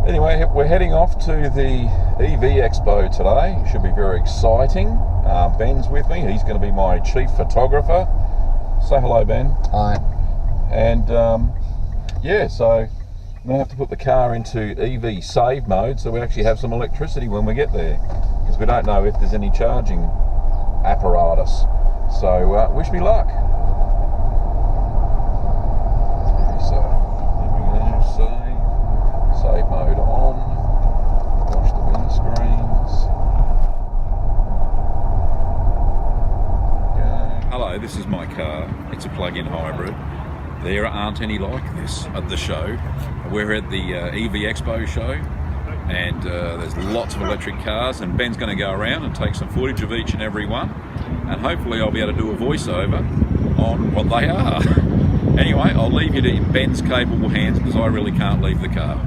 Anyway, we're heading off to the EV Expo today. It should be very exciting. Ben's with me. He's going to be my chief photographer. Say hello, Ben. Hi. And yeah, so I'm going to have to put the car into EV save mode so we actually have some electricity when we get there, because we don't know if there's any charging apparatus. So wish me luck. So there we go. Save mode on. Watch the windscreens. Go. Hello, this is my car. It's a plug-in hybrid. There aren't any like this at the show. We're at the EV Expo show, and there's lots of electric cars, and Ben's going to go around and take some footage of each and every one, and hopefully I'll be able to do a voiceover on what they are. Anyway, I'll leave you to Ben's capable hands because I really can't leave the car.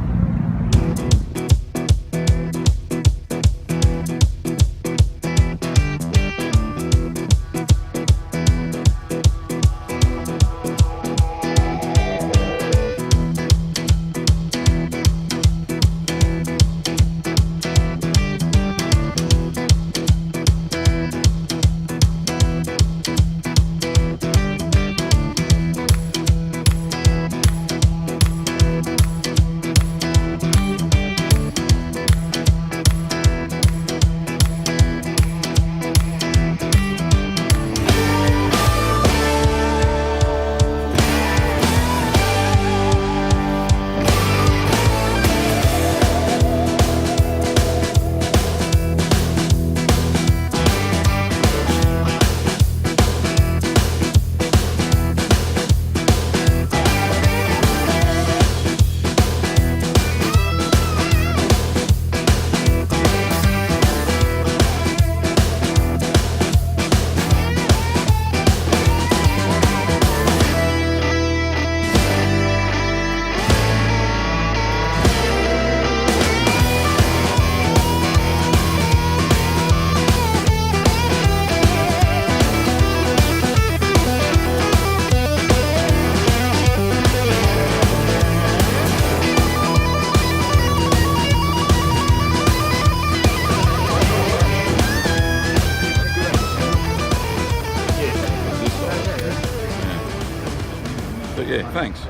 Yeah, thanks.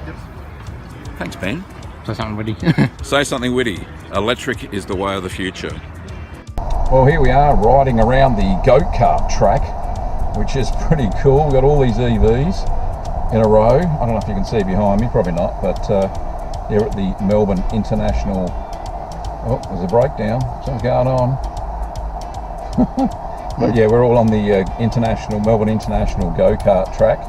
Thanks, Ben. Say something witty. Say something witty. Electric is the way of the future. Well, here we are riding around the go-kart track, which is pretty cool. We've got all these EVs in a row. I don't know if you can see behind me, probably not, but here at the Melbourne International... Oh, there's a breakdown. Something's going on. But yeah, we're all on the Melbourne International go-kart track.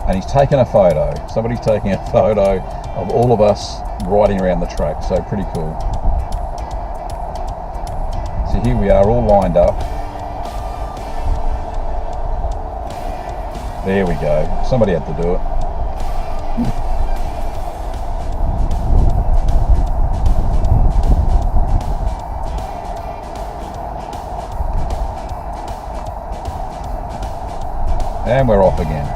And he's taken a photo. Somebody's taking a photo of all of us riding around the track, so pretty cool. So here we are all lined up. There we go. Somebody had to do it. And we're off again.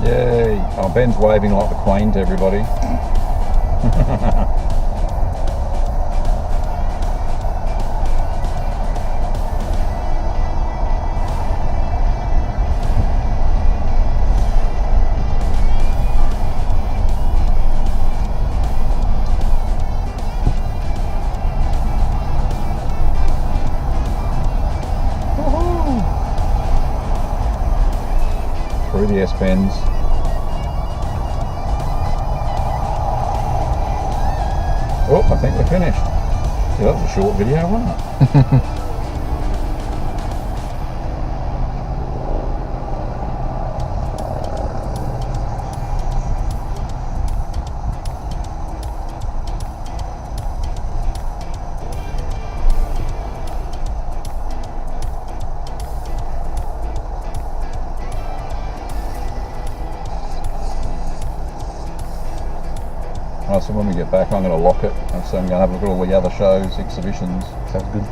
Yay! Oh, Ben's waving like the Queen to everybody. Through the S-bends. Oh, I think we're finished. Yeah, that was a short video, wasn't it? Oh, so when we get back I'm going to lock it, and so I'm going to have a look at all the other shows, exhibitions. Sounds good.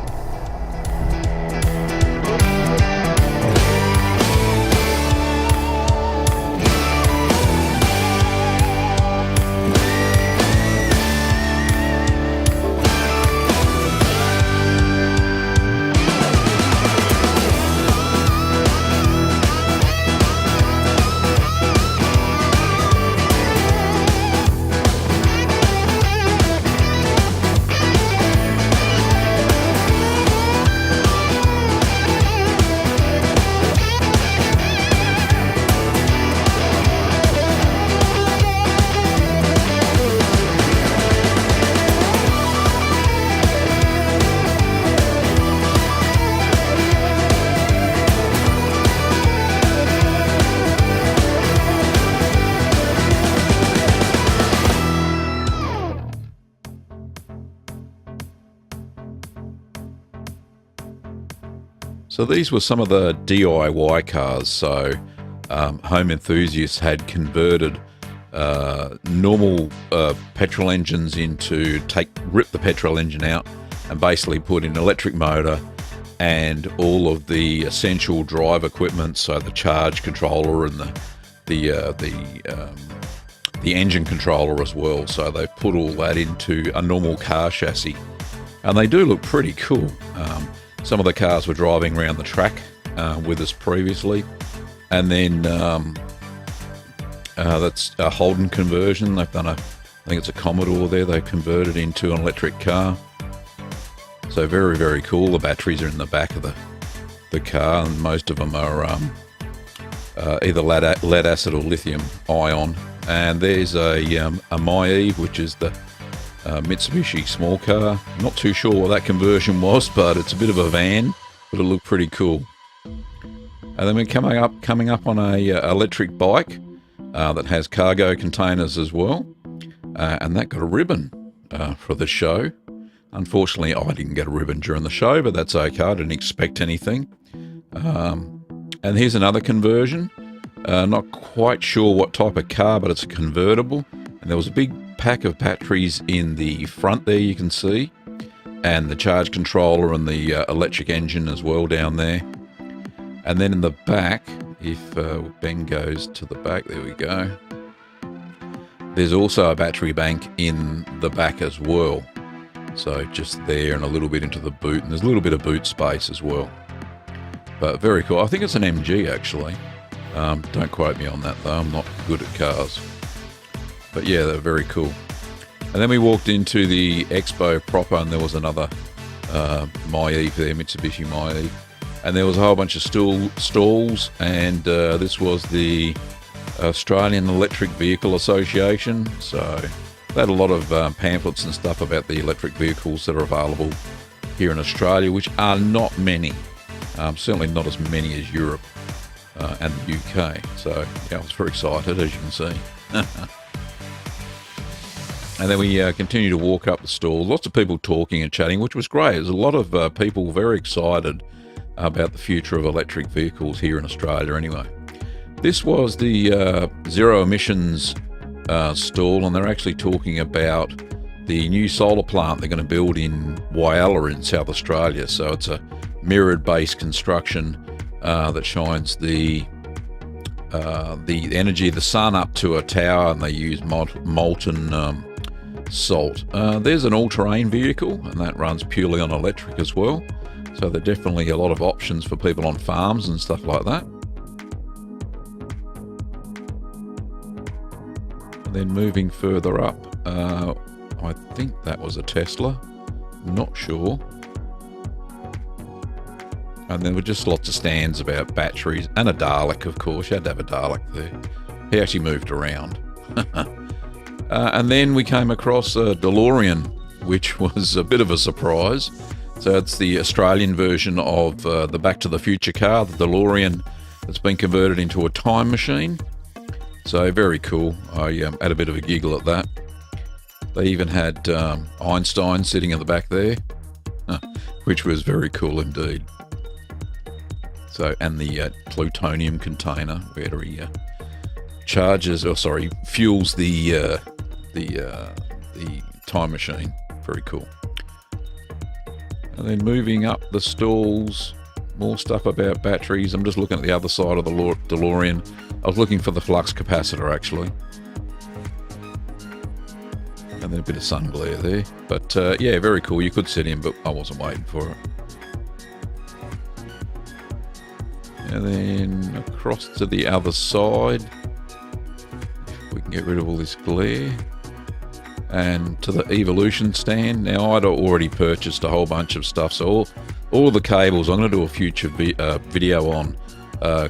So these were some of the DIY cars. So home enthusiasts had converted normal petrol engines into rip the petrol engine out and basically put in electric motor and all of the essential drive equipment, so the charge controller and the engine controller as well. So they put all that into a normal car chassis, and they do look pretty cool. Some of the cars were driving around the track with us previously, and then that's a Holden conversion. They've done I think it's a Commodore there. They converted into an electric car. So very, very cool. The batteries are in the back of the car, and most of them are either lead acid or lithium ion. And there's a MyEV, which is the Mitsubishi small car. Not too sure what that conversion was, but it's a bit of a van, but it looked pretty cool. And then we're coming up on a electric bike that has cargo containers as well, and that got a ribbon for the show. Unfortunately, I didn't get a ribbon during the show, but that's okay. I didn't expect anything. And here's another conversion. Not quite sure what type of car, but it's a convertible. And there was a big pack of batteries in the front there, you can see. And the charge controller and the electric engine as well down there. And then in the back, if Ben goes to the back, there we go. There's also a battery bank in the back as well. So just there and a little bit into the boot, and there's a little bit of boot space as well. But very cool. I think it's an MG actually. Don't quote me on that though, I'm not good at cars. But yeah, they're very cool. And then we walked into the expo proper, and there was another MyEV there, Mitsubishi MyEV. And there was a whole bunch of stalls, and this was the Australian Electric Vehicle Association. So they had a lot of pamphlets and stuff about the electric vehicles that are available here in Australia, which are not many. Certainly not as many as Europe and the UK. So yeah, I was very excited, as you can see. And then we continue to walk up the stall. Lots of people talking and chatting, which was great. There's a lot of people very excited about the future of electric vehicles here in Australia anyway. This was the zero emissions stall, and they're actually talking about the new solar plant they're going to build in Whyalla in South Australia. So it's a mirrored-based construction that shines the energy of the sun up to a tower, and they use molten salt. There's an all-terrain vehicle, and that runs purely on electric as well. So there are definitely a lot of options for people on farms and stuff like that. And then moving further up, I think that was a Tesla. Not sure. And there were just lots of stands about batteries, and a Dalek, of course. You had to have a Dalek there. He actually moved around. And then we came across a Delorean, which was a bit of a surprise. So it's the Australian version of the Back to the Future car, the Delorean, that's been converted into a time machine. So very cool. I had a bit of a giggle at that. They even had Einstein sitting in the back there, which was very cool indeed. So, and the plutonium container where he fuels the time machine. Very cool. And then moving up the stalls, more stuff about batteries. I'm just looking at the other side of the DeLorean. I was looking for the flux capacitor actually. And then a bit of sun glare there. But yeah, very cool. You could sit in, but I wasn't waiting for it. And then across to the other side. If we can get rid of all this glare. And to the Evolution stand. Now, I'd already purchased a whole bunch of stuff, so all the cables, I'm going to do a future video on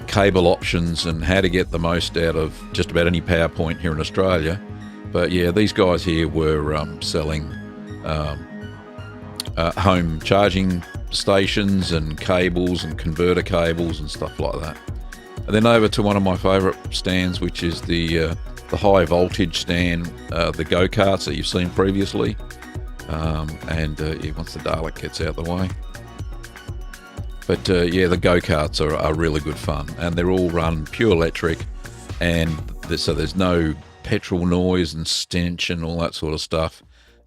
cable options and how to get the most out of just about any power point here in Australia. But yeah, these guys here were selling home charging stations and cables and converter cables and stuff like that. And then over to one of my favourite stands, which is the high voltage stand, the go-karts that you've seen previously. Yeah, once the Dalek gets out the way. But yeah, the go-karts are really good fun, and they're all run pure electric, and so there's no petrol noise and stench and all that sort of stuff.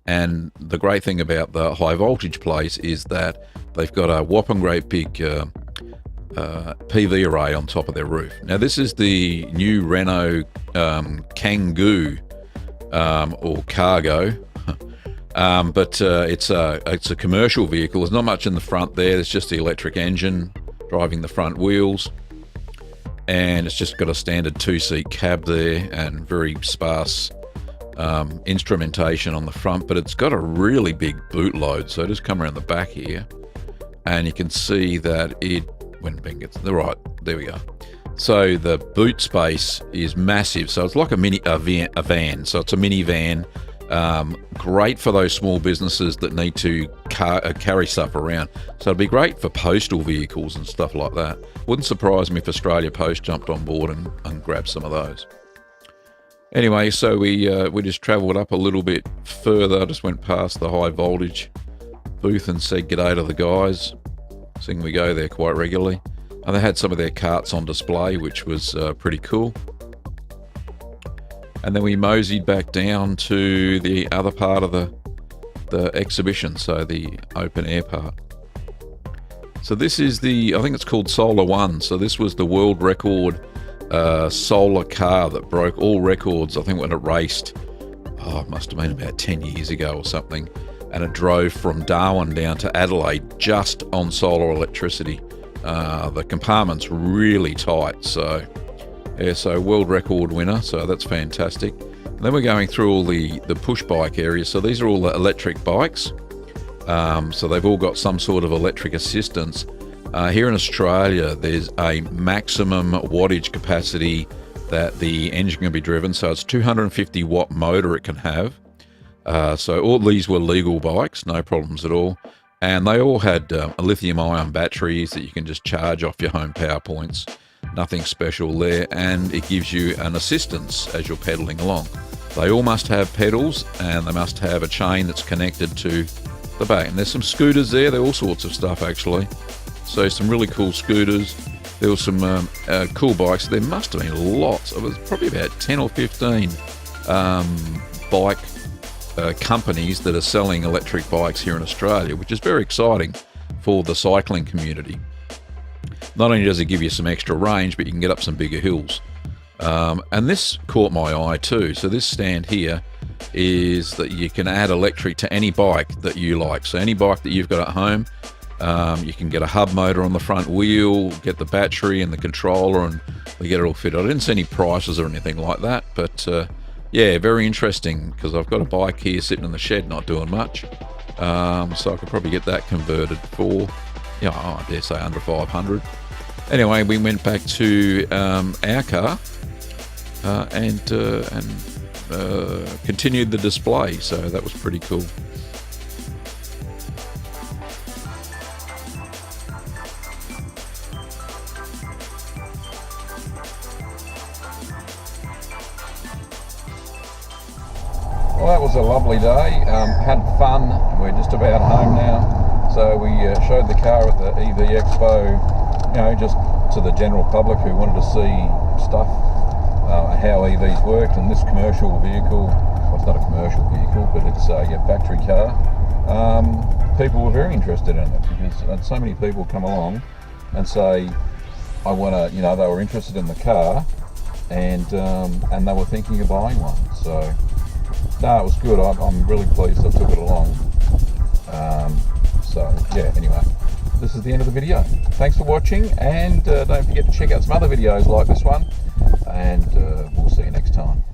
And the great thing about the high voltage place is that they've got a whopping great big PV array on top of their roof. Now this is the new Renault Kangoo or Cargo. But it's a commercial vehicle. There's not much in the front there. There's just the electric engine driving the front wheels, and it's just got a standard 2-seat cab there and very sparse instrumentation on the front. But it's got a really big boot load. So just come around the back here, and you can see that when Ben gets right there, we go. So the boot space is massive. So it's like a van. So it's a minivan. Great for those small businesses that need to carry stuff around. So it'd be great for postal vehicles and stuff like that. Wouldn't surprise me if Australia Post jumped on board and grabbed some of those. Anyway, so we just travelled up a little bit further. Just went past the high voltage booth and said g'day to the guys, seeing we go there quite regularly. And they had some of their carts on display, which was pretty cool. And then we moseyed back down to the other part of the exhibition, so the open air part. So this is I think it's called Solar One. So this was the world record solar car that broke all records, I think, when it raced, it must have been about 10 years ago or something. And it drove from Darwin down to Adelaide just on solar electricity. The compartment's really tight, so... Yeah, so world record winner, so that's fantastic. And then we're going through all the push bike areas. So these are all the electric bikes. So they've all got some sort of electric assistance. Here in Australia, there's a maximum wattage capacity that the engine can be driven. So it's 250 watt motor it can have. So all these were legal bikes, no problems at all. And they all had lithium ion batteries that you can just charge off your home power points. Nothing special there, and it gives you an assistance as you're pedaling along. They all must have pedals, and they must have a chain that's connected to the back. And there's some scooters there. There are all sorts of stuff, actually. So some really cool scooters. There were some cool bikes. There must have been lots. It was probably about 10 or 15 bike companies that are selling electric bikes here in Australia, which is very exciting for the cycling community. Not only does it give you some extra range, but you can get up some bigger hills. And this caught my eye too. So this stand here is that you can add electric to any bike that you like. So any bike that you've got at home, you can get a hub motor on the front wheel, get the battery and the controller, and we get it all fitted. I didn't see any prices or anything like that, but yeah, very interesting, because I've got a bike here sitting in the shed not doing much. So I could probably get that converted for, I dare say under 500. Anyway, we went back to our car and continued the display, so that was pretty cool. Well, that was a lovely day. Had fun. We're just about home now. So we showed the car at the EV Expo, just to the general public who wanted to see stuff, how EVs worked. And this commercial vehicle, well, it's not a commercial vehicle, but it's a factory car. People were very interested in it, because so many people come along and say, I want to, they were interested in the car, and they were thinking of buying one. So no, it was good. I'm really pleased I took it along. So yeah, anyway, this is the end of the video. Thanks for watching, and don't forget to check out some other videos like this one, and we'll see you next time.